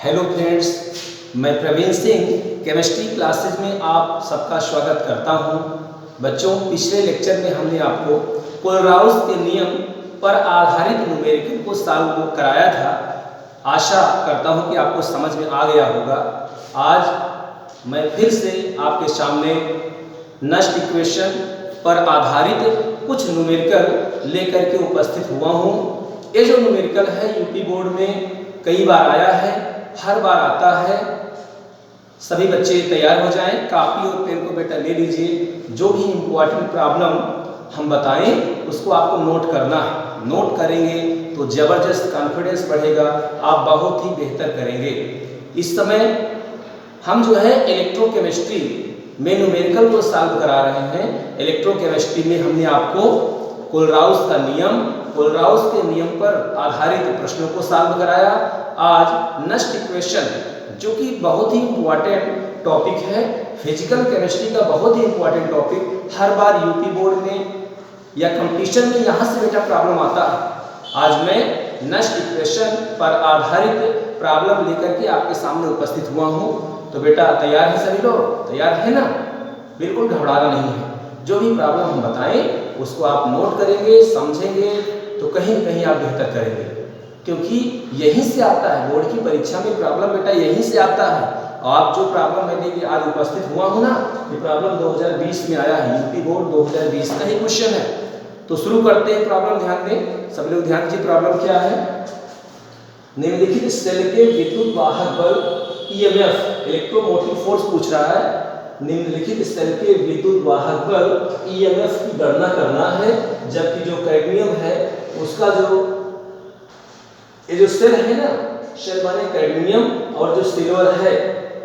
Hello friends, मैं Praveen Singh chemistry classes में आप सबका स्वागत करता हूं। बच्चों, पिछले लेक्चर में हमने आपको कोलराउस के नियम पर आधारित न्यूमेरिकल को सॉल्व कराया था। आशा करता हूं कि आपको समझ में आ गया होगा। आज मैं फिर से आपके सामने नष्ट इक्वेशन पर आधारित कुछ न्यूमेरिकल लेकर के उपस्थित हुआ हूं। ये जो न्यूमेरिकल है यूपी बोर्ड में कई बार आया है, हर बार आता है। सभी बच्चे तैयार हो जाएं, कापी और पेन को बेटा ले लीजिए। जो भी इम्पोर्टेंट प्रॉब्लम हम बताएं उसको आपको नोट करना है। नोट करेंगे तो ज़बरदस्त कॉन्फिडेंस बढ़ेगा, आप बहुत ही बेहतर करेंगे। इस समय हम जो है इलेक्ट्रोकेमिस्ट्री में न्यूमेरिकल को सॉल्व करा रहे हैं। इलेक्ट्रोकेमिस्ट्री में हमने आपको कोलराउस का नियम, कोलराउस के नियम पर आधारित प्रश्नों को सॉल्व कराया। आज नष्ट इक्वेशन, जो कि बहुत ही इम्पोर्टेंट टॉपिक है, फिजिकल केमिस्ट्री का बहुत ही इम्पोर्टेंट टॉपिक, हर बार यूपी बोर्ड में या कंपटीशन में यहाँ से बेटा प्रॉब्लम आता है। आज मैं नष्ट इक्वेशन पर आधारित प्रॉब्लम लेकर के आपके सामने उपस्थित हुआ हूँ। तो बेटा तैयार है सभी लोग? तैयार है ना? बिल्कुल घबराना नहीं है। जो भी प्रॉब्लम हम बताएं उसको आप नोट करेंगे, समझेंगे तो कहीं न कहीं आप बेहतर करेंगे, क्योंकि यहीं से आता है। बोर्ड की परीक्षा में प्रॉब्लम बेटा यहीं से आता है। आप जो प्रॉब्लम मैं लेके आज उपस्थित हुआ हूँ ना, ये प्रॉब्लम 2020 में आया है। यूपी बोर्ड 2020 का ही क्वेश्चन है। तो शुरू करते हैं प्रॉब्लम। ध्यान दें, सब लोग ध्यान दीजिए। प्रॉब्लम क्या है? निम्नलिखित सेल के विद्युत वाहक बल ईएमएफ, इलेक्ट्रोमोटिव फोर्स पूछ रहा है। निम्नलिखित सेल के विद्युत वाहक बल ईएमएफ की गणना करना है, जबकि जो कैडमियम है उसका ये जो सेल है ना, सेल माने कैडमियम और जो सिल्वर है,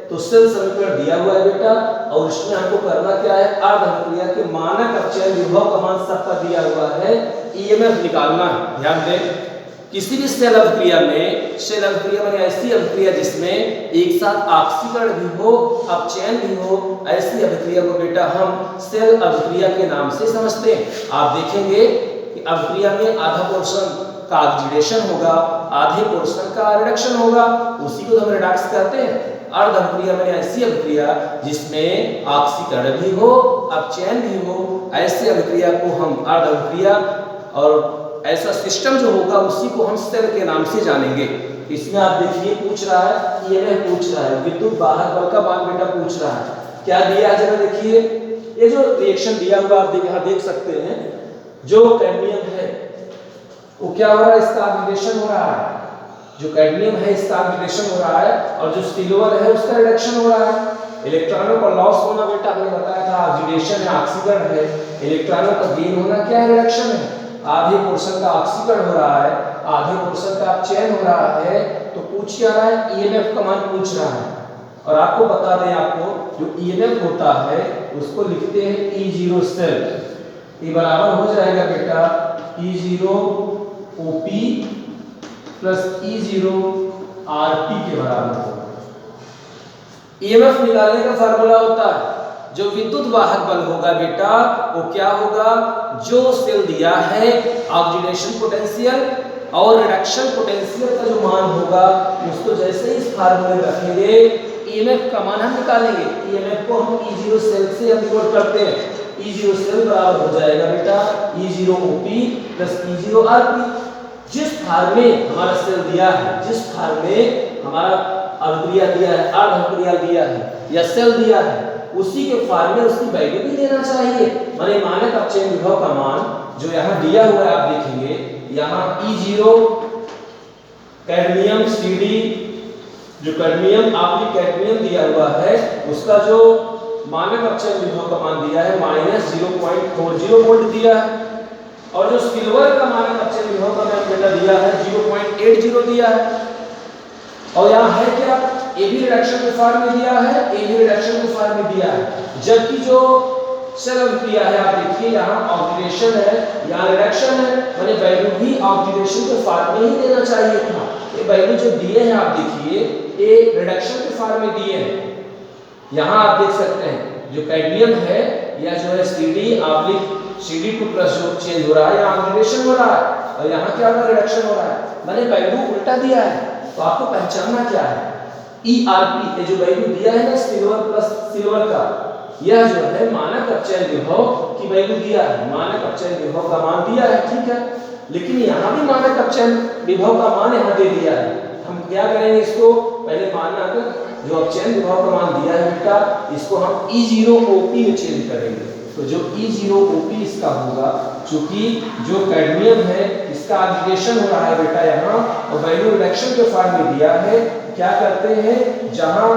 तो सेल समीकरण दिया हुआ है बेटा। और इसमें हमको करना क्या है? अर्ध अभिक्रिया के मानक अपचयन विभव का मान सबका दिया हुआ है, ईएमएफ निकालना है। ध्यान दें, किसी भी सेल अभिक्रिया में, सेल अभिक्रिया माने ऐसी अभिक्रिया जिसमें एक साथ ऑक्सीकरण भी हो, अपचयन भी हो, ऐसी अभिक्रिया को बेटा हम सेल अभिक्रिया के नाम से समझते हैं। आप देखेंगे कि अभिक्रिया में आधा पोर्शन का ऑक्सीडेशन होगा, आधे पोर्शन का रिडक्शन होगा, उसी को हम रिडक्स कहते हैं। अर्ध अभिक्रिया में ऐसी अभिक्रिया जिसमें ऑक्सीकरण भी हो, अपचयन भी हो, ऐसी अभिक्रिया को हम अर्ध अभिक्रिया, और ऐसा सिस्टम जो होगा उसी को हम सेल के नाम से जानेंगे। इसमें आप देखिए पूछ रहा है, ईएमएफ पूछ रहा है, विद्युत वाहक बल का मान बेटा पूछ रहा है। क्या दिया है जरा देखिए, ये जो रिएक्शन दिया हुआ आप यहाँ देख सकते हैं। जो कैडमियम है वो क्या हो रहा है? इसका ऑक्सीडेशन हो रहा है। जो कैडमियम है इसका ऑक्सीडेशन हो रहा है, और जो सिल्वर है उसका रिडक्शन हो रहा है। इलेक्ट्रॉनों का लॉस होना बेटा हमने बताया था, ऑक्सीडेशन है, ऑक्सीकरण है। इलेक्ट्रॉनों का गेन होना क्या है? रिडक्शन है। आधे पोर्शन का ऑक्सीकरण हो रहा है, आधे पोर्शन का अपचयन हो रहा है। तो पूछ क्या रहा है? ईएमएफ का मान पूछ रहा है। और आपको बता दें, आपको जो ईएमएफ होता है उसको लिखते हैं E0 सेल। ये बराबर हो जाएगा बेटा E0 OP plus E0 RP के बराबर होगा। ईएमएफ निकालने का फार्मूला होता है, जो विद्युत वाहक बल होगा बेटा वो क्या होगा? जो सेल दिया है ऑक्सीडेशन पोटेंशियल और रिडक्शन पोटेंशियल का जो मान होगा उसको जैसे ही इस फार्मूले में रखेंगे, ईएमएफ का मान हम निकालेंगे। ईएमएफ को हम E0 सेल से हम डिनोट करते हैं। E0 सेल बराबर हो जाएगा बेटा E0 OP plus E0 RP। जिस फार्म में हमारा सेल दिया है, जिस फार्म में हमारा अभिक्रिया दिया है, अर्ध अभिक्रिया दिया है या सेल दिया है, उसी के फार्म में उसकी वैल्यू भी देना चाहिए। माने मानक अपचयन विभव का मान जो यहाँ दिया हुआ है, आप देखेंगे यहाँ E0 कैडमियम CD, जो कैडमियम आपने कैडमियम दिया हुआ है उसका जो मानक अपचयन विभव का मान दिया है -0.40 वोल्ट दिया है, और जो सिल्वर का मानक अपचयन विभव का मान बेटा दिया है 0.80 दिया है। और यहाँ है क्या? ए भी रिडक्शन के फॉर्म में दिया है, ए भी रिडक्शन के फॉर्म में दिया है। जबकि जो सेल अभिक्रिया है आप देखिए यहाँ ऑक्सीडेशन है, यहाँ रिडक्शन है, माने वैल्यू भी ऑक्सीडेशन के फॉर्म में ही देना चाहिए था। ये वैल्यू जो दिए हैं आप देखिए, ए रिडक्शन के फॉर्म में दिए हैं। यहाँ आप देख सकते हैं जो कैडमियम है या जो है CD2 प्लस जो चेंज हो रहा है, यहाँ ऑक्सीडेशन हो रहा है और यहाँ क्या हो रहा है? रिडक्शन हो रहा है, माने वैल्यू उल्टा दिया है। तो आपको पहचानना क्या है? ERP, ये जो वैल्यू दिया है ना सिल्वर प्लस सिल्वर का, यह जो है मानक अपचयन विभव की वैल्यू दिया है, मानक अपचयन विभव का मान दिया है, ठीक है। लेकिन यहाँ भी मानक अपचयन विभव का मान यहाँ दे दिया है। हम क्या करेंगे, इसको पहले मानक जो अपचयन विभव का मान दिया है बेटा, इसको हम E0OP में चेंज करेंगे। तो जो E0OP इसका होगा, चूंकि जो कैडमियम है इसका ऑक्सीडेशन हो रहा है बेटा यहाँ, और वैल्यू रिडक्शन के फॉर्म में दिया है। क्या करते हैं, जहां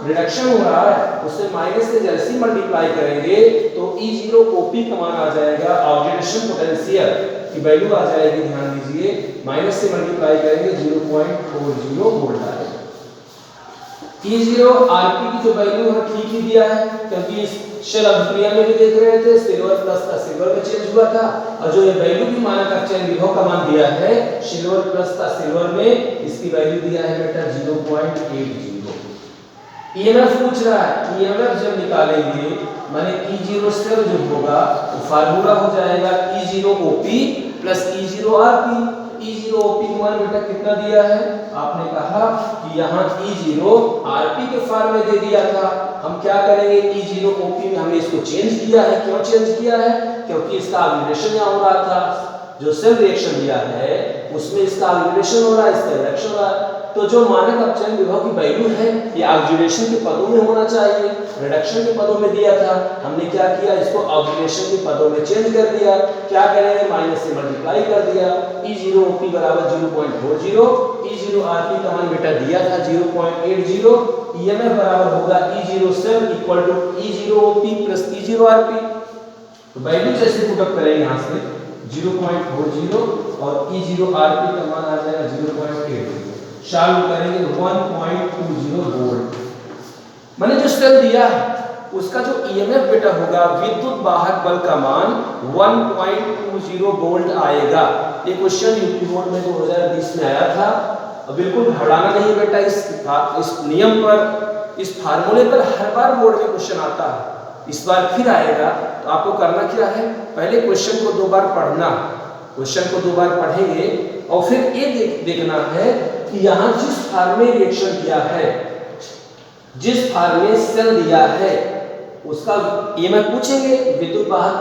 रिडक्शन हो रहा है उससे माइनस से जैसे मल्टीप्लाई करेंगे तो E0OP का मान आ जाएगा, ऑक्सीडेशन पोटेंशियल की वैल्यू आ जाएगी, ध्यान दीजिए, माइनस से मल्टीप्लाई करेंगे 0.40 वोल्ट आएगा। E0RP की जो वैल्यू है ठीक ही दिया है, क्योंकि इस शेल अभिक्रिया में भी देख रहे थे सिल्वर प्लस का सिल्वर में चेंज हुआ था, और जो ये वैल्यू भी मानक अपचयन विभव का मान दिया है सिल्वर प्लस का सिल्वर में, इसकी वैल्यू दिया है बेटा 0.80। EMF पूछ रहा है, EMF जब निकालेंगे माने E0 सेल जो होगा तो फार्मूला हो जाएगा E0OP प्लस E0RP। E0OP का मान बेटा कितना दिया है, आपने कहा कि यहाँ E0RP के फॉर्म में दे दिया था। हम क्या करेंगे, E0OP में हमने इसको चेंज किया है। क्यों चेंज किया है, क्योंकि इसका ऑक्सीडेशन यहाँ हो रहा था, जो सेल रिएक्शन दिया है उसमें इसका ऑक्सीडेशन हो रहा है, इसका रिडक्शन हो रहा है। तो जो मानक अपचयन विभव की वैल्यू है ये ऑक्सीडेशन के पदों में होना चाहिए, रिडक्शन के पदों में दिया था, हमने क्या किया, इसको ऑक्सीडेशन के पदों में चेंज कर दिया। क्या करेंगे, माइनस से मल्टीप्लाई कर दिया। E0OP बराबर 0.40, E0RP का मान बेटा दिया था 0.80, EMF बराबर होगा E0 cell equal to E0OP plus E0RP। तो वैल्यू जैसे पुट अप करेंगे यहाँ से 0.40 और E0RP का मान आ जाएगा 0.80, सॉल्व करेंगे 1.20 वोल्ट। मैंने जो सेल दिया है उसका जो EMF बेटा होगा विद्युत वाहक बल का मान 1.20 वोल्ट आएगा। ये क्वेश्चन यूपी बोर्ड में 2020 में आया था। अब बिल्कुल घबराना नहीं बेटा, इस नियम पर, इस फार्मूले पर हर बार बोर्ड में क्वेश्चन आता है, इस बार फिर आएगा। तो आपको करना क्या है, पहले क्वेश्चन को 2 बार पढ़ना, क्वेश्चन को 2 बार पढ़ेंगे और फिर ये देखना है कि यहाँ जिस फार्म में रिएक्शन दिया है, जिस फार्म में सेल दिया है उसका EMF पूछेंगे, विद्युत वाहक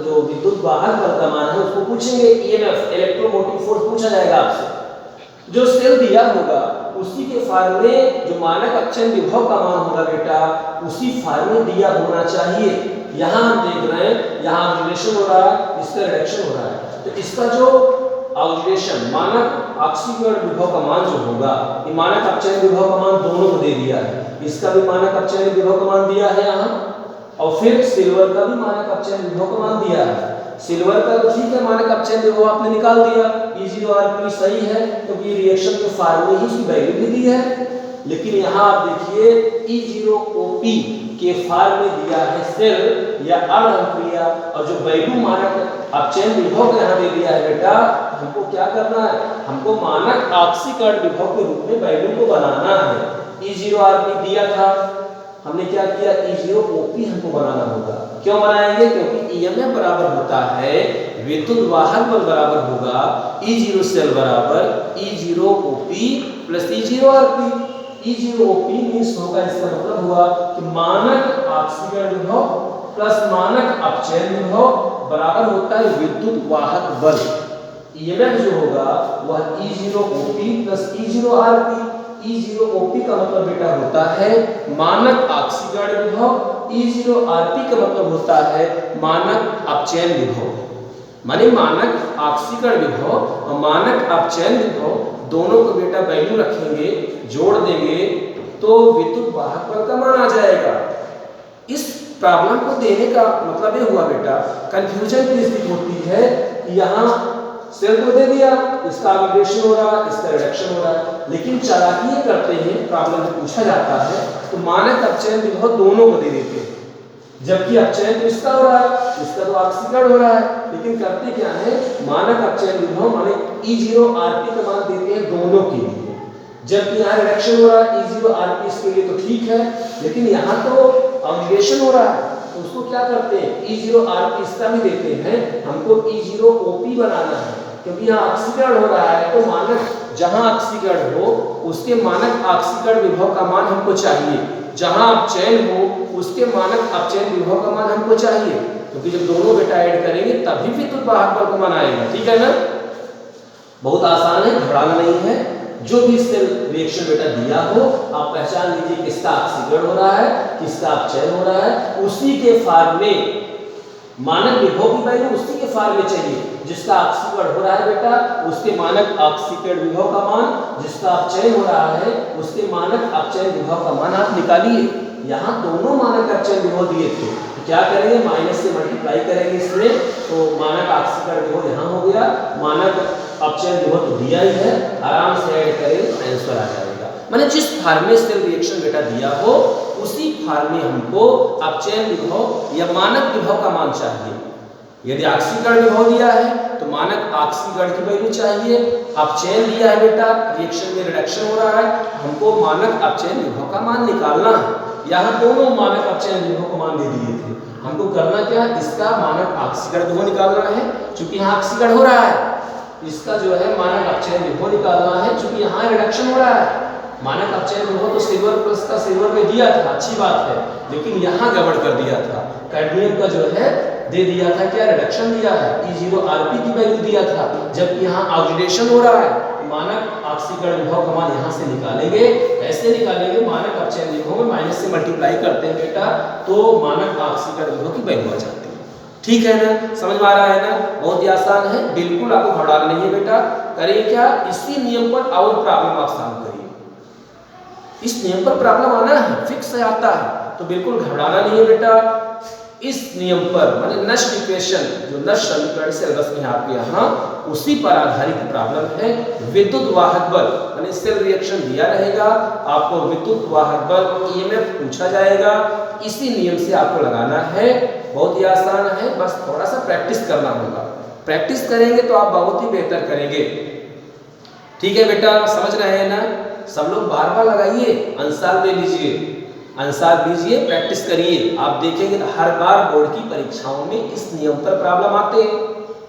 जो विद्युत वाहक बल का मान है उसको पूछेंगे, EMF इलेक्ट्रोमोटिव फोर्स पूछा जाएगा आपसे। जो सेल दिया होगा उसी के फार्म में जो मानक अपचयन विभव का मान होगा बेटा उसी फार्म में दिया होना चाहिए। यहाँ हम देख रहे हैं यहाँ ऑक्सीडेशन हो रहा है, इसका रिडक्शन हो रहा है, तो इसका जो ऑक्सीडेशन मानक ऑक्सीकरण विभव का मान जो होगा, ये मानक अपचयन विभव का मान दोनों को दे दिया है। इसका भी मानक अपचयन विभव का मान दिया है यहाँ, और फिर सिल्वर का भी मानक अपचयन विभव का मान दिया है। सिल्वर का तो ठीक है, मानक अपचयन विभव आपने निकाल दिया, E0RP सही है क्योंकि रिएक्शन के फॉर्म में ही इसकी वैल्यू भी दी है। लेकिन यहाँ आप देखिए E0OP के फॉर्म में दिया है सेल या अर्धअभिक्रिया, और जो वैल्यू मानक अपचयन विभव का यहाँ दे दिया है बेटा, हमको क्या करना है, हमको मानक ऑक्सीकरण विभव के रूप में वैल्यू को बनाना है। E0RP दिया था, हमने क्या किया, E0OP हमको बनाना होगा। क्यों बनाएंगे, क्योंकि EMF बराबर होता है विद्युत वाहक बल बराबर होगा E0 सेल बराबर E0OP plus E0RP। E0OP means होगा, इसका मतलब हुआ कि मानक ऑक्सीकरण विभव प्लस मानक अपचयन विभव बराबर होता है विद्युत वाहक बल। EMF जो होगा वह E0OP प्लस E0RP। E0OP का मतलब बेटा होता है मानक ऑक्सीकरण विभव, E0RP का मतलब होता है मानक अपचयन विभव। माने मानक ऑक्सीकरण विभव और मानक अपचयन विभव दोनों को बेटा वैल्यू रखेंगे, जोड़ देंगे तो विद्युत वाहक बल का मान आ जाएगा। इस प्रॉब्लम को देने का मतलब ये हुआ बेटा, कंफ्यूजन की स्थिति होती है कि यहाँ सेल को दे दिया, इसका ऑक्सीडेशन हो रहा है, इसका रिडक्शन हो रहा है, लेकिन चालाकी ये करते हैं, प्रॉब्लम में पूछा जाता है तो मानक अपचयन विभव दोनों को दे देते हैं, जबकि अपचयन तो इसका हो रहा है, इसका तो ऑक्सीकरण हो रहा है, लेकिन करते क्या है, मानक अपचयन विभव माने E0RP का मान देते हैं दोनों के लिए, जबकि यहाँ रिडक्शन हो रहा है E0RP इसके लिए तो ठीक है, लेकिन यहाँ तो ऑक्सीडेशन हो रहा है, तो उसको क्या करते हैं, E0RP इसका भी देते हैं, हमको E0OP बनाना है, क्योंकि यहाँ ऑक्सीकरण हो रहा है तो मानक जहां ऑक्सीकरण हो उसके मानक ऑक्सीकरण विभव का मान हमको चाहिए, जहां अपचयन हो उसके मानक अपचयन विभव का मान हमको चाहिए, क्योंकि जब दोनों बेटा ऐड करेंगे तभी विद्युत वाहक बल का मान आएगा। ठीक है ना, बहुत आसान है, घबराना नहीं है। जो भी सेल रिएक्शन बेटा दिया हो आप पहचान लीजिए किसका ऑक्सीकरण हो रहा है, किसका अपचयन हो रहा है, उसी के फॉर्म में मानक विभव की वैल्यू उसी के फॉर्म में चाहिए। जिसका ऑक्सीकरण हो रहा है बेटा उसके मानक ऑक्सीकरण विभव का मान, जिसका अपचयन हो रहा है उसके मानक अपचयन विभव का मान आप निकालिए। यहाँ दोनों मानक अपचयन विभव दिए थे तो क्या करेंगे, माइनस से मल्टीप्लाई करेंगे इसमें, तो मानक ऑक्सीकरण विभव यहाँ हो गया, मानक अपचयन विभव तो दिया ही है, आराम से ऐड करें आंसर आ जाएगा। माने जिस फॉर्म में सेल रिएक्शन बेटा दिया हो उसी फॉर्म में हमको अपचयन विभव या मानक विभव का मान चाहिए। यदि ऑक्सीकरण विभव दिया है तो मानक ऑक्सीकरण की वैल्यू चाहिए, अपचयन दिया है बेटा रिएक्शन में रिडक्शन हो रहा है, हमको मानक अपचयन विभव का मान निकालना है। यहाँ दोनों मानक अपचयन विभव का मान दे दिए थे, हमको करना क्या है, इसका मानक ऑक्सीकरण विभव निकालना है क्योंकि यहाँ ऑक्सीकरण हो रहा है, इसका जो है मानक अपचयन विभव निकालना है क्योंकि यहाँ रिडक्शन हो रहा है। मानक अपचयन विभव तो सिल्वर प्लस का सिल्वर में दिया था, अच्छी बात है, लेकिन यहाँ गड़बड़ कर दिया था, कैडमियम का जो है दे दिया था क्या, रिडक्शन दिया है, E0 Rp की वैल्यू दिया था, जबकि यहाँ ऑक्सीडेशन हो रहा है। मानक ऑक्सीकरण विभव का मान यहाँ से निकालेंगे, कैसे निकालेंगे, मानक अपचयन विभव में माइनस से मल्टीप्लाई करते हैं बेटा तो मानक ऑक्सीकरण विभव की वैल्यू आ जाती है। ठीक है ना, समझ में आ रहा है ना, बहुत ही आसान है, बिल्कुल आपको घबराना नहीं है बेटा। करिए क्या, इसी नियम पर और प्रॉब्लम आप सॉल्व करिए, इस नियम पर प्रॉब्लम आना है, फिक्स है, आता है, तो बिल्कुल घबराना नहीं है बेटा। इस नियम पर माने नष्ट इक्वेशन जो नष्ट समीकरण से रस में आपके यहाँ उसी पर आधारित प्रॉब्लम है। विद्युत वाहक बल माने सेल रिएक्शन दिया रहेगा, आपको विद्युत वाहक बल EMF पूछा जाएगा, इसी नियम से आपको लगाना है। बहुत ही आसान है, बस थोड़ा सा प्रैक्टिस करना होगा, प्रैक्टिस करेंगे तो आप बहुत ही बेहतर करेंगे। ठीक है बेटा, समझ रहे हैं ना, सब लोग बार बार लगाइए, आंसर ले लीजिए, आंसर लीजिए, प्रैक्टिस करिए, आप देखेंगे तो हर बार बोर्ड की परीक्षाओं में इस नियम पर प्रॉब्लम आते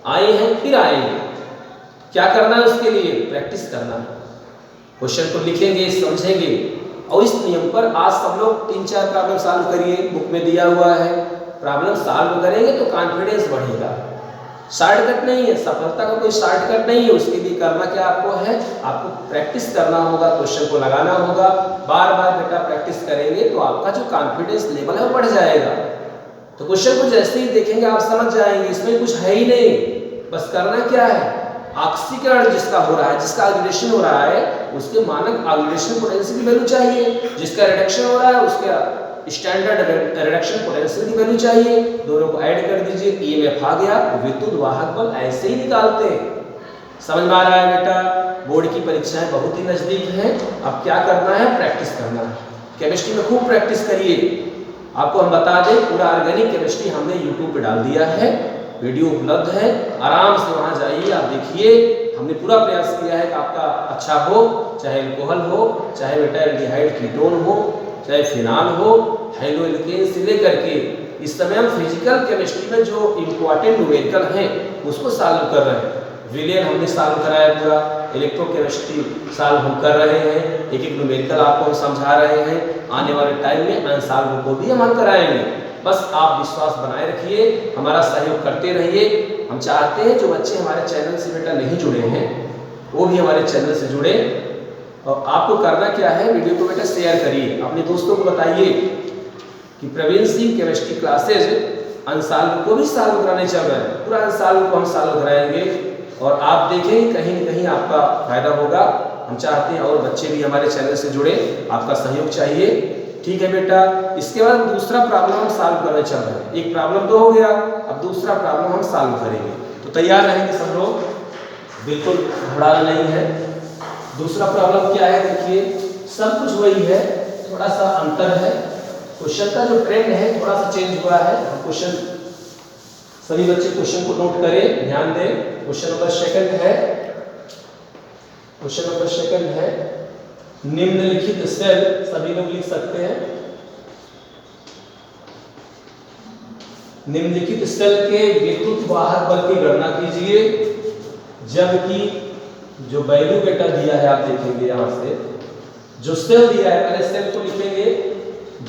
आए हैं, फिर आएंगे। क्या करना है उसके लिए, प्रैक्टिस करना है, क्वेश्चन को लिखेंगे, समझेंगे, और इस नियम पर आज सब लोग 3-4 प्रॉब्लम सॉल्व करिए, बुक में दिया हुआ है, प्रॉब्लम सॉल्व करेंगे तो कॉन्फिडेंस बढ़ेगा। शॉर्टकट नहीं है, सफलता का कोई शॉर्टकट नहीं है, उसके लिए करना क्या आपको है, आपको प्रैक्टिस करना होगा, क्वेश्चन को लगाना होगा, बार बार बेटा प्रैक्टिस करेंगे तो आपका जो कॉन्फिडेंस लेवल है वो बढ़ जाएगा। तो क्वेश्चन को जैसे ही देखेंगे आप समझ जाएंगे इसमें कुछ है ही नहीं, बस करना क्या है, ऑक्सीकरण जिसका हो रहा है, जिसका ऑक्सीडेशन हो रहा है उसके मानक ऑक्सीडेशन पोटेंशियल की वैल्यू चाहिए, जिसका रिडक्शन हो रहा है उसका स्टैंडर्ड रिडक्शन पोटेंशियल की वैल्यू चाहिए, दोनों को ऐड कर दीजिए, EMF आ गया, विद्युत वाहक बल ऐसे ही निकालते हैं। समझ में आ रहा है बेटा, बोर्ड की परीक्षाएं बहुत ही नजदीक हैं, अब क्या करना है, प्रैक्टिस करना है, केमिस्ट्री में खूब प्रैक्टिस करिए। आपको हम बता दें पूरा ऑर्गेनिक केमिस्ट्री हमने यूट्यूब पे डाल दिया है, वीडियो उपलब्ध है, आराम से वहां जाइए, आप देखिए, हमने पूरा प्रयास किया है कि आपका अच्छा हो, चाहे अल्कोहल हो, चाहे बेटा एल्डिहाइड कीटोन हो, चाहे फिनाल हो, हाइड्रो एल्केन से लेकर के इस समय हम फिजिकल केमिस्ट्री में जो इम्पोर्टेंट न्यूमेरिकल हैं उसको सॉल्व कर रहे हैं। विलियन हमने सॉल्व कराया पूरा, इलेक्ट्रोकेमिस्ट्री सॉल्व हम कर रहे हैं, एक एक न्यूमेरिकल आपको हम समझा रहे हैं, आने वाले टाइम में अनसॉल्व को भी हम हल कराएंगे। बस आप विश्वास बनाए रखिए, हमारा सहयोग करते रहिए। हम चाहते हैं जो बच्चे हमारे चैनल से बेटा नहीं जुड़े हैं वो भी हमारे चैनल से जुड़े, और आपको करना क्या है, वीडियो को बेटा शेयर करिए, अपने दोस्तों को बताइए कि Praveen Singh chemistry classes unsolve को भी सॉल्व कराने चल रहे हैं, पूरा अनसॉल्व को हम सॉल्व कराएंगे और आप देखेंगे कहीं न कहीं आपका फायदा होगा। हम चाहते हैं और बच्चे भी हमारे चैनल से जुड़े, आपका सहयोग चाहिए। ठीक है बेटा, इसके बाद दूसरा प्रॉब्लम हम सॉल्व करने चल रहे हैं, एक प्रॉब्लम तो हो गया, अब दूसरा प्रॉब्लम हम सॉल्व करेंगे, तो तैयार रहेंगे सब लोग, बिल्कुल घबराना नहीं है। दूसरा प्रॉब्लम क्या है, देखिए सब कुछ वही है, थोड़ा सा अंतर है, क्वेश्चन का जो ट्रेंड है थोड़ा सा चेंज हुआ है। क्वेश्चन सभी बच्चे क्वेश्चन को नोट करें, ध्यान दें। क्वेश्चन नंबर सेकंड है, क्वेश्चन नंबर सेकंड है, निम्नलिखित सेल, सभी लोग लिख सकते हैं, निम्नलिखित सेल के विद्युत वाहक बल की गणना कीजिए जबकि जो वैल्यू बेटा दिया है आप देखेंगे यहाँ से, जो सेल दिया है पहले सेल को लिखेंगे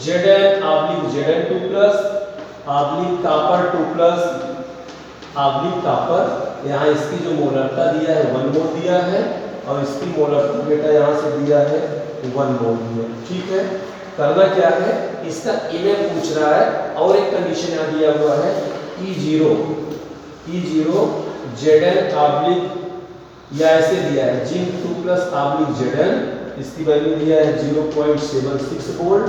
Zn oblique Zn2 plus oblique copper 2 plus oblique copper. यहाँ इसकी जो मोलरता दिया है 1 मोल दिया है और इसकी मोलरता बेटा यहाँ से दिया है 1 मोल दिया। ठीक है, करना क्या है, इसका इमेज पूछ रहा है और एक कंडीशन यहाँ दिया हुआ है E0 Zn ऑब्लिक या ऐसे दिया है Zn2 प्लस ऑब्लिक Zn, इसकी वैल्यू दिया है 0.76 वोल्ट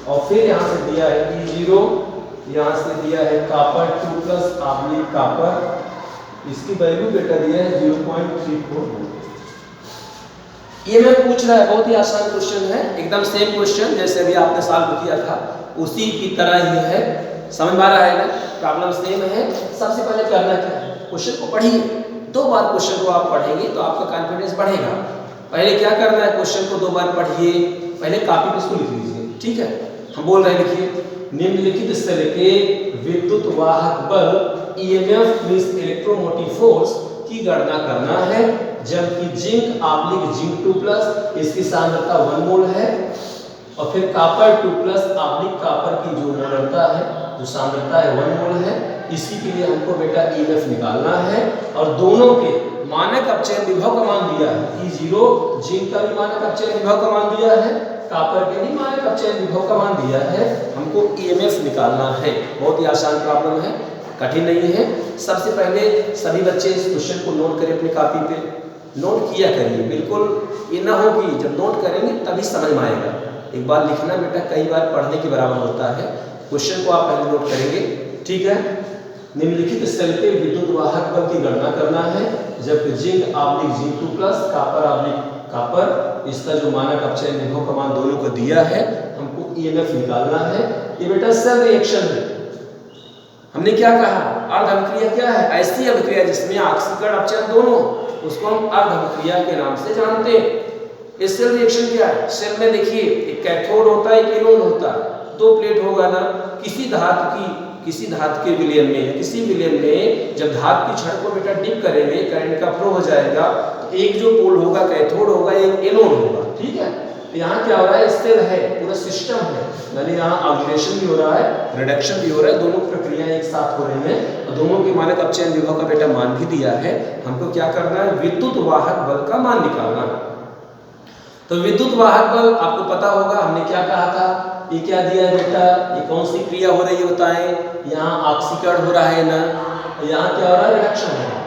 और फिर यहाँ से दिया है E0, यहाँ से दिया है कॉपर 2 प्लस ऑब्लिक कॉपर, इसकी वैल्यू बेटा दिया है 0.34 वोल्ट। ये मैं पूछ रहा है, बहुत ही आसान क्वेश्चन है, एकदम सेम क्वेश्चन जैसे अभी आपने सॉल्व किया था उसी की तरह ही है। समझ में आ रहा है ना, प्रॉब्लम सेम है। सबसे पहले करना क्या है, क्वेश्चन को पढ़िए, 2 बार क्वेश्चन को आप पढ़ेंगे तो आपका कॉन्फिडेंस बढ़ेगा। पहले क्या करना है, क्वेश्चन को 2 बार पढ़िए, पहले कॉपी पे इसको लिख लीजिए। ठीक है, हम बोल रहे हैं लिखिए, निम्नलिखित सेल के विद्युत वाहक बल ईएमएफ मींस इलेक्ट्रोमोटिव फोर्स की गणना करना है, जबकि जिंक ऑब्लिक Zn2 प्लस इसकी सांद्रता 1 मोल है और फिर कॉपर 2 प्लस ऑब्लिक कॉपर की जो मोलरता है, जो सांद्रता है 1 मोल है, इसी के लिए हमको बेटा ईएमएफ निकालना है और दोनों के मानक अपचयन विभव का मान दिया है। E0 जिंक का भी मानक अपचयन विभव का मान दिया है, कॉपर के भी मानक अपचयन विभव का मान दिया है, हमको ईएमएफ निकालना है। बहुत ही आसान प्रॉब्लम है, कठिन नहीं है। सबसे पहले सभी बच्चे इस क्वेश्चन को नोट करें अपनी कॉपी पे, नोट किया करिए, बिल्कुल ये ना हो कि जब नोट करेंगे तभी समझ में आएगा। एक बार लिखना बेटा कई बार पढ़ने के बराबर होता है। क्वेश्चन को आप पहले नोट करेंगे। ठीक है, निम्नलिखित सेल के विद्युत वाहक बल की गणना करना है, जबकि zinc oblique Zn2 plus copper oblique copper, इसका जो मानक अपचयन विभव का मान दोनों को दिया है, हमको ईएमएफ निकालना है। ये बेटा सेल रिएक्शन है। हमने क्या कहा, अर्ध अभिक्रिया क्या है, ऐसी अभिक्रिया जिसमें ऑक्सीकरण अपचयन दोनों, उसको हम अर्ध अभिक्रिया के नाम से जानते हैं। इस सेल रिएक्शन क्या है, सेल में देखिए एक कैथोड होता है, एक एनोड होता है, 2 प्लेट होगा ना, किसी धातु के विलयन में, किसी विलयन में जब धातु की छड़ को बेटा डिप करेंगे, करंट का फ्लो हो जाएगा, तो एक जो पोल होगा कैथोड होगा, एक एनोड होगा। ठीक है, तो यहाँ क्या हो रहा है, सेल है, पूरा सिस्टम है, यानी यहाँ ऑक्सीडेशन भी हो रहा है, रिडक्शन भी हो रहा है, दोनों प्रक्रियाएं एक साथ हो रही हैं और दोनों के मानक अपचयन विभव का बेटा मान भी दिया है। हमको क्या करना है, विद्युत वाहक बल का मान निकालना है। तो विद्युत वाहक बल आपको पता होगा, हमने क्या कहा था, ये क्या दिया है बेटा, ये कौन सी क्रिया हो रही है बताएं, यहाँ ऑक्सीकरण हो रहा है ना, यहाँ क्या हो रहा है, रिडक्शन हो रहा है।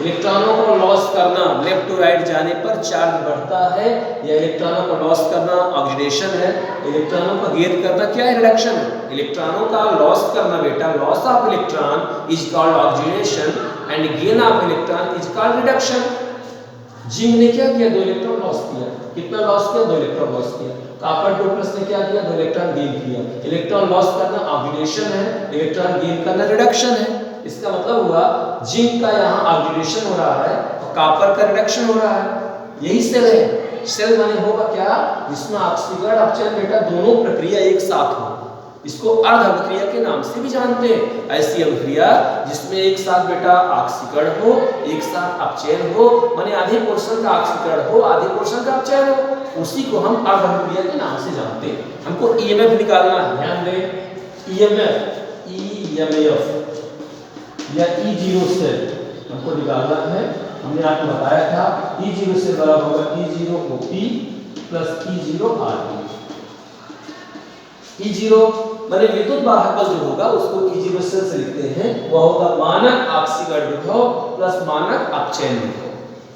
इलेक्ट्रॉनों को लॉस करना, लेफ्ट टू राइट जाने पर चार्ज बढ़ता है, या इलेक्ट्रॉनों को लॉस करना ऑक्सीडेशन है, इलेक्ट्रॉनों का गेन करना क्या है, रिडक्शन है। इलेक्ट्रॉनों का लॉस करना बेटा, loss of electron is called oxidation and gain of electron is called reduction. Zinc ने क्या किया, 2 इलेक्ट्रॉन लॉस किया, कितना लॉस किया, 2 इलेक्ट्रॉन लॉस किया। कॉपर 2 प्लस ने क्या किया, 2 इलेक्ट्रॉन गेन किया। इलेक्ट्रॉन लॉस करना ऑक्सीडेशन है, इलेक्ट्रॉन गेन करना रिडक्शन है। इसका मतलब हुआ जिंक का यहाँ ऑक्सीडेशन हो रहा है और कॉपर का रिडक्शन हो रहा है, यही सेल है। सेल माने होगा क्या, जिसमें ऑक्सीकरण अपचयन बेटा दोनों प्रक्रिया एक साथ हो, इसको अर्ध अभिक्रिया के नाम से भी जानते हैं। ऐसी अभिक्रिया जिसमें एक साथ बेटा ऑक्सीकरण हो, एक साथ अपचयन हो, माने आधे पोर्शन का ऑक्सीकरण हो, आधे पोर्शन का अपचयन हो, उसी को हम अर्ध अभिक्रिया के नाम से जानते हैं। हमको ईएमएफ निकालना है, ध्यान दें, ईएमएफ या E0 सेल हमको निकालना है। हमने आपको बताया था E0 से बराबर होगा E0 OP plus E0 RP। E0 माने विद्युत वाहक बल जो होगा उसको E0 सेल से लिखते हैं, वह होगा मानक ऑक्सीकरण विभव प्लस मानक अपचयन विभव।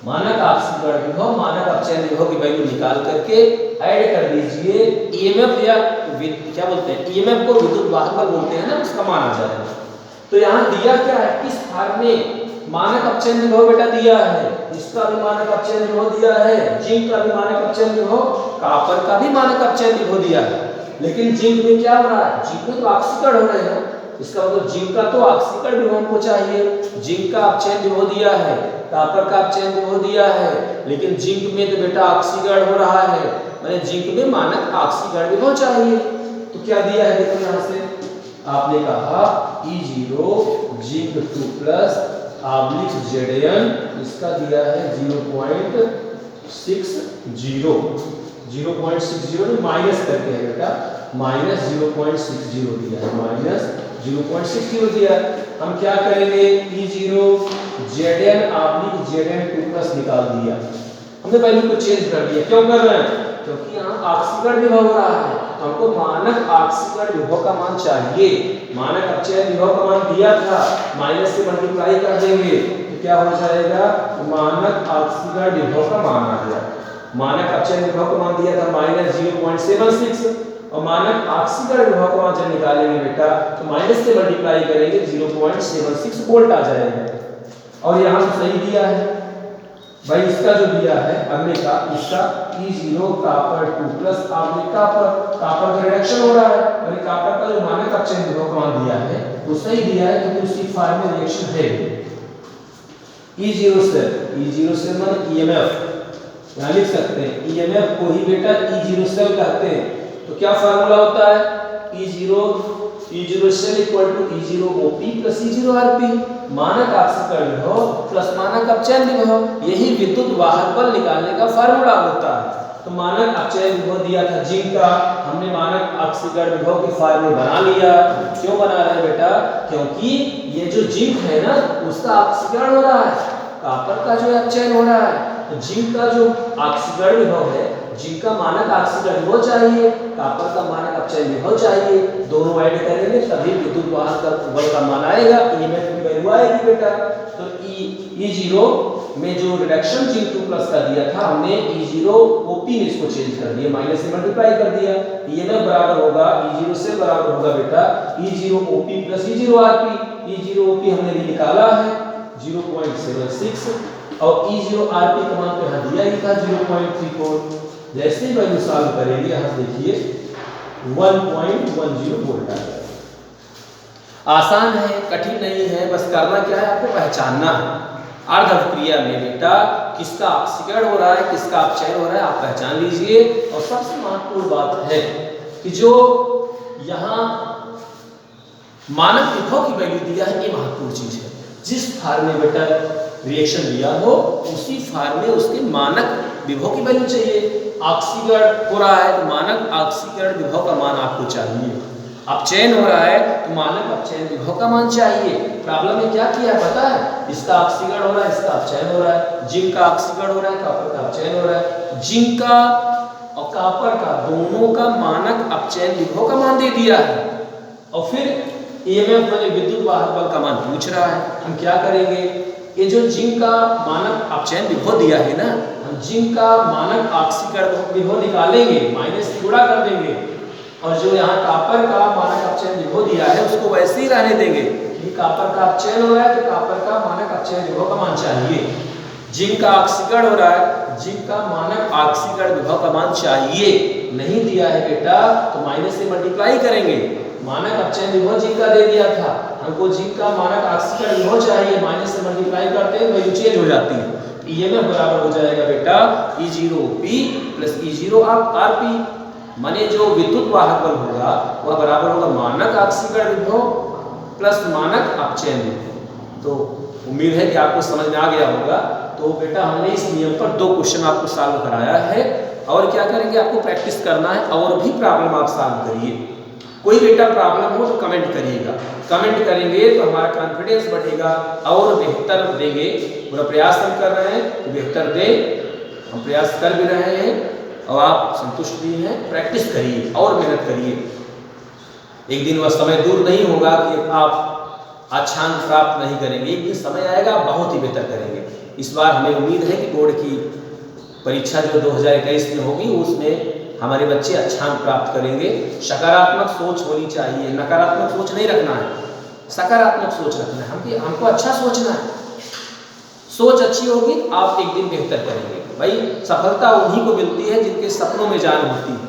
मानक ऑक्सीकरण विभव, मानक अपचयन विभव की वैल्यू निकाल करके ऐड कर दीजिए, ईएमएफ या क्या बोलते हैं, ईएमएफ को विद्युत वाहक बल बोलते हैं ना, उसका मान आ जाएगा। तो यहाँ दिया क्या है, किस भाग में मानक अपचयन विभव बेटा दिया है, इसका भी मानक अपचयन विभव दिया है, जिंक का भी मानक अपचयन विभव, कॉपर का भी मानक अपचयन विभव दिया है। लेकिन जिंक में क्या हो रहा है, जिंक में तो ऑक्सीकरण हो रहा है ना, इसका मतलब जिंक का तो ऑक्सीकरण विभव हमको चाहिए। जिंक का अपचयन विभव दिया है, कॉपर का अपचयन विभव दिया है, लेकिन जिंक में तो बेटा ऑक्सीकरण हो रहा है, माने जिंक में मानक ऑक्सीकरण विभव चाहिए। तो क्या दिया है देखो यहाँ से, आपने कहा E0 zinc 2 plus oblique ZN इसका दिया है 0.60 माइनस करके है बेटा, माइनस 0.60 दिया है, माइनस 0.60 दिया है। हम क्या करेंगे, E0 ZN oblique ZN2 plus निकाल दिया। हमने वैल्यू को चेंज कर दिया, क्यों कर रहे हैं, क्योंकि यहाँ ऑक्सीकरण विभव हो रहा है, तो हमको मानक ऑक्सीकरण विभव का मान चाहिए। मानक अपचयन विभव का मान दिया था, माइनस से मल्टीप्लाई कर देंगे तो क्या हो जाएगा, मानक ऑक्सीकरण विभव का मान आ गया। मानक अपचयन विभव का मान दिया था माइनस 0.76 और मानक ऑक्सीकरण विभव का मान जब निकालेंगे बेटा तो माइनस से मल्टीप्लाई करेंगे 0.76 वोल्ट आ जाएगा। और यहाँ सही दिया है भाई, इसका जो दिया है अगले का, इसका E0 कॉपर 2 प्लस आपने कॉपर का रिडक्शन हो रहा है, और कॉपर का जो मानक अपचयन विभव का मान दिया है वो सही दिया है क्योंकि उसकी फार्म में रिएक्शन है। E0 सेल मतलब EMF, यहाँ लिख सकते हैं EMF को ही बेटा E0 सेल कहते हैं। तो क्या फार्मूला होता है, E0 cell equal to E0 OP plus E0 RP, मानक ऑक्सीकरण विभव प्लस मानक अपचयन विभव, यही विद्युत वाहक बल निकालने का फार्मूला होता है। तो मानक अपचयन विभव दिया था जिंक का, हमने मानक ऑक्सीकरण विभव के फार्मूले बना लिया। क्यों बना रहे हैं बेटा, क्योंकि ये जो जिंक है ना उसका ऑक्सीकरण हो रहा है, कॉपर का जो अपचयन हो रहा है, तो जिंक का जो ऑक्सीकरण विभव है, जिंक का मानक ऑक्सीकरण विभव चाहिए, कॉपर का मानक अपचयन विभव चाहिए, दोनों ऐड करेंगे तभी विद्युत वाहक बल का मान आएगा, ईएमएफ की वैल्यू आएगी बेटा। तो E0 में जो रिडक्शन जिंक 2 प्लस का दिया था हमने E0 OP में इसको चेंज कर दिया, माइनस से मल्टीप्लाई कर दिया, ईएमएफ बराबर होगा E0 से बराबर होगा बेटा E0 OP plus E0 RP। E0 OP हमने भी निकाला है 0.76 और E0 RP का मान तो यहाँ दिया ही था 0.34। जैसे ही वैल्यू सॉल्व करेंगे यहाँ देखिए 1.10 वोल्ट आ जाएगा। आसान है, कठिन नहीं है, बस करना क्या है, आपको पहचानना है। अर्ध अभिक्रिया में बेटा किसका ऑक्सीकरण हो रहा है, किसका अपचयन हो रहा है, आप पहचान लीजिए। और सबसे महत्वपूर्ण बात है कि जो यहाँ मानक विभव की वैल्यू दिया है, ये महत्वपूर्ण चीज है। जिस फार्म में बेटा रिएक्शन दिया हो उसी फार्म में उसके मानक विभव की वैल्यू चाहिए। ऑक्सीकरण हो रहा है तो मानक ऑक्सीकरण विभव का मान आपको चाहिए, अपचयन हो रहा है तो मानक अपचयन विभव का मान चाहिए। प्रॉब्लम में क्या किया है पता है, इसका ऑक्सीकरण हो रहा है, इसका अपचयन हो रहा है, जिंक का ऑक्सीकरण हो रहा है, कॉपर का अपचयन हो रहा है, जिंक का और कॉपर का दोनों का मानक अपचयन विभव का मान दे दिया है, और फिर ईएमएफ वाले विद्युत वाहक बल का मान पूछ रहा है। हम क्या करेंगे, ये जो जिंक का मानक अपचयन विभव दिया है ना, हम जिंक का मानक ऑक्सीकरण विभव निकालेंगे, माइनस से गुणा कर देंगे, और जो यहाँ कॉपर का मानक अपचयन विभव दिया है उसको वैसे ही रहने देंगे। ये कॉपर का अपचयन हो रहा है तो कॉपर का मानक अपचयन विभव का मान चाहिए। जिंक का ऑक्सीकरण हो रहा है, जिंक का मानक ऑक्सीकरण विभव का मान चाहिए। नहीं दिया है बेटा तो माइनस से मल्टीप्लाई करेंगे, मानक अपचयन विभव जिंक का दे दिया था, हमको जिंक का मानक ऑक्सीकरण विभव चाहिए, माइनस से मल्टीप्लाई करते हैं वैल्यू चेंज हो जाती है। ईएमएफ बराबर हो जाएगा बेटा E0 OP plus E0 RP, माने जो विद्युत वाहक बल होगा वह बराबर होगा मानक ऑक्सीकरण विभव प्लस मानक अपचयन विभव। तो उम्मीद है कि आपको समझ में आ गया होगा। तो बेटा हमने इस नियम पर 2 क्वेश्चन आपको सॉल्व कराया है, और क्या करेंगे, आपको प्रैक्टिस करना है और भी प्रॉब्लम आप सॉल्व करिए। कोई बेटा प्रॉब्लम हो तो कमेंट करिएगा, कमेंट करेंगे तो हमारा कॉन्फिडेंस बढ़ेगा और बेहतर देंगे। पूरा प्रयास हम कर रहे हैं तो बेहतर दें, हम प्रयास कर भी रहे हैं और आप संतुष्ट भी हैं। प्रैक्टिस करिए और मेहनत करिए, एक दिन वह समय दूर नहीं होगा कि आप अच्छा अंक प्राप्त नहीं करेंगे, एक दिन समय आएगा बहुत ही बेहतर करेंगे। इस बार हमें उम्मीद है कि बोर्ड की परीक्षा जो 2021 में होगी उसमें हमारे बच्चे अच्छा अंक प्राप्त करेंगे। सकारात्मक सोच होनी चाहिए, नकारात्मक सोच नहीं रखना है, सकारात्मक सोच रखना है। हमको अच्छा सोचना है, सोच अच्छी होगी आप एक दिन बेहतर करेंगे। भाई सफलता उन्हीं को मिलती है जिनके सपनों में जान होती है।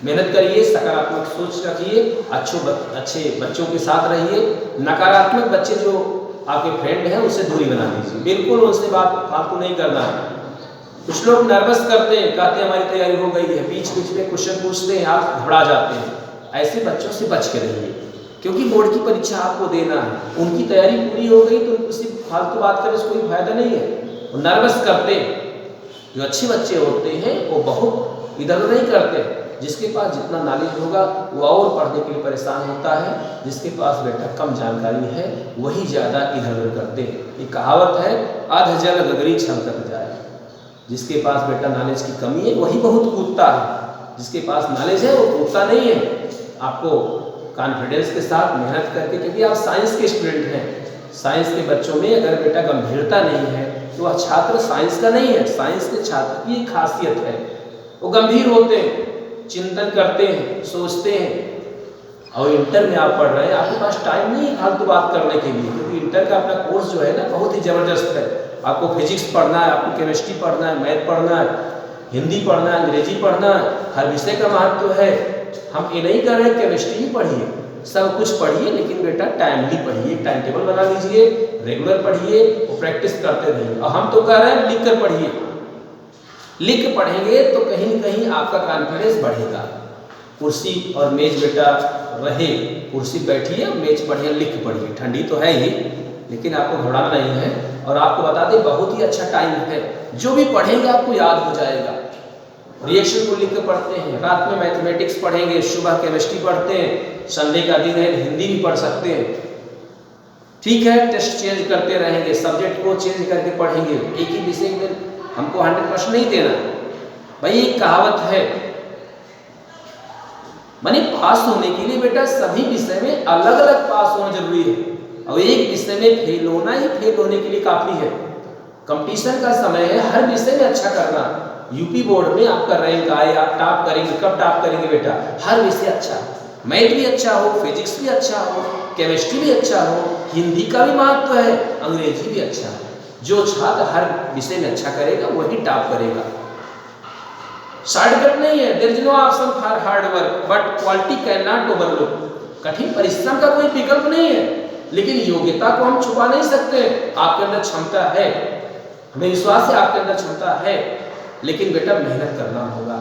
मेहनत करिए, सकारात्मक सोच रखिए, अच्छे बच्चों के साथ रहिए। नकारात्मक बच्चे जो आपके फ्रेंड हैं उससे दूरी बना दीजिए, बिल्कुल उनसे बात फालतू नहीं करना है। कुछ लोग नर्वस करते हैं, कहते हैं हमारी तैयारी हो गई है, बीच बीच में क्वेश्चन पूछते हैं, आप घबरा जाते हैं। ऐसे बच्चों से बच के रहिए। क्योंकि बोर्ड की परीक्षा आपको देना है। उनकी तैयारी पूरी हो गई तो उसी फालतू बात करने से कोई फायदा नहीं है। वो नर्वस करते, जो अच्छे बच्चे होते हैं वो बहुत इधर उधर नहीं करते। जिसके पास जितना नॉलेज होगा वो और पढ़ने के लिए परेशान होता है, जिसके पास बेटा कम जानकारी है वही ज़्यादा इधर उधर करते हैं। ये कहावत है, अध जल गगरी छलकत जाए। जिसके पास बेटा नॉलेज की कमी है वही बहुत कूदता है, जिसके पास नॉलेज है वो कूदता नहीं है। आपको कॉन्फिडेंस के साथ मेहनत करके, क्योंकि आप साइंस के स्टूडेंट हैं, साइंस के बच्चों में अगर बेटा गंभीरता नहीं है तो वह छात्र साइंस का नहीं है। साइंस के छात्र की एक खासियत है, वो गंभीर होते हैं, चिंतन करते हैं, सोचते हैं। और इंटर में आप पढ़ रहे हैं, आपके पास टाइम नहीं है फालतू बात करने के लिए, क्योंकि इंटर का अपना कोर्स जो है ना बहुत ही ज़बरदस्त है। आपको फिजिक्स पढ़ना है, आपको केमिस्ट्री पढ़ना है, मैथ पढ़ना है, हिंदी पढ़ना है, अंग्रेजी पढ़ना है, हर विषय का महत्व है। हम ये नहीं कर रहे हैं केमिस्ट्री ही पढ़िए, सब कुछ पढ़िए, लेकिन बेटा टाइमली पढ़िए, टाइम टेबल बना लीजिए, रेगुलर पढ़िए और प्रैक्टिस करते रहिए। और हम तो कह रहे हैं लिख कर पढ़िए, लिख के पढ़ेंगे तो कहीं न कहीं आपका कॉन्फिडेंस बढ़ेगा। कुर्सी और मेज बेटा रहे, कुर्सी बैठिए, मेज पढ़िए, लिख के पढ़िए। ठंडी तो है ही, लेकिन आपको घबराना नहीं है। और आपको बता दें बहुत ही अच्छा टाइम है, जो भी पढ़ेंगे आपको याद हो जाएगा। रिएक्शन को लिख के पढ़ते हैं, रात में मैथमेटिक्स पढ़ेंगे, सुबह केमिस्ट्री पढ़ते हैं, संडे का दिन है हिंदी भी पढ़ सकते हैं। ठीक है, टेस्ट चेंज करते रहेंगे, सब्जेक्ट को चेंज करके पढ़ेंगे। एक ही विषय में हमको 100% नहीं देना भाई। एक कहावत है, माने पास होने के लिए बेटा सभी विषय में अलग अलग पास होना जरूरी है, और एक विषय में फेल होना ही फेल होने के लिए काफी है। कंपटीशन का समय है, हर विषय में अच्छा करना। यूपी बोर्ड में आपका रैंक आए, आप टॉप करेंगे। कब टॉप करेंगे बेटा? हर विषय अच्छा, मैथ भी अच्छा हो, फिजिक्स भी अच्छा हो, केमिस्ट्री भी अच्छा हो, हिंदी का भी महत्व है, अंग्रेजी भी अच्छा है। जो छात्र हर विषय में अच्छा करेगा वही टॉप करेगा। शॉर्टकट नहीं है, there is no option for hard work but quality can not overlook. कठिन परिश्रम का कोई विकल्प नहीं है, लेकिन योग्यता को हम छुपा नहीं सकते। आपके अंदर क्षमता है, हमें विश्वास है आपके अंदर क्षमता है, लेकिन बेटा मेहनत करना होगा।